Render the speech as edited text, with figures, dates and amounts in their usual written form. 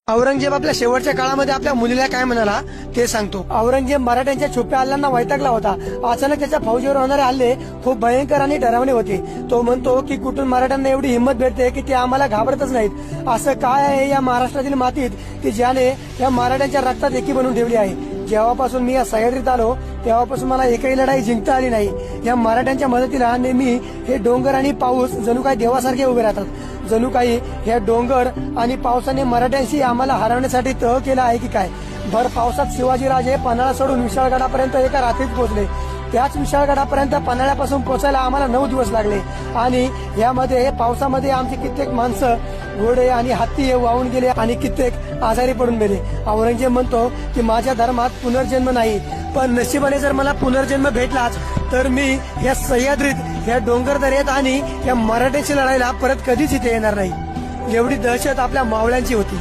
औरंगजेब आपल्या शेवटच्या काळामध्ये आपल्या मुलीला काय म्हणाला ते सांगतो। औरंगजेब मराठ्यांच्या छुप्या हल्ल्यांना वैतागला होता। अचानक त्याच्या फौजीवर होणारे हल्ले खूप भयंकर आणि डरावणे होते। तो म्हणतो की कुठून मराठ्यांना एवढी हिंमत भेटते की ते आम्हाला घाबरतच नाहीत। असं काय आहे या महाराष्ट्रातील मातीत की ज्याने या मराठ्यांच्या रक्तात एकी बनवून ठेवली आहे। जेव्हापासून मी या सह्याद्रीत आलो तेव्हापासून मला एकही लढाई जिंकता आली नाही। या मराठ्यांच्या मदतीला नेहमी हे डोंगर आणि पाऊस जणू काही देवासारखे उभे राहतात। जणू काही या डोंगर आणि पावसाने मराठ्यांशी आम्हाला हरवण्यासाठी तह केला आहे की काय। भर पावसात शिवाजीराजे पन्हाळा सोडून विशाळगडापर्यंत एका रात्रीत पोहोचले। त्याच विशाळगडापर्यंत पन्हाळ्यापासून पोहोचायला आम्हाला 9 दिवस लागले आणि यामध्ये पावसामध्ये आमची कित्येक माणसं घोडे आणि हत्ती वाहून गेले आणि कित्येक आजारी पडून गेले। औरंगजेब म्हणतो की माझ्या धर्मात पुनर्जन्म नाही, पण नशिबाने जर मला पुनर्जन्म भेटलाच तर मी या सह्याद्रीत या डोंगर दऱ्यात आणि या मराठ्याची लढाईला परत कधीच इथे येणार नाही। एवढी दहशत आपल्या मावळ्यांची होती।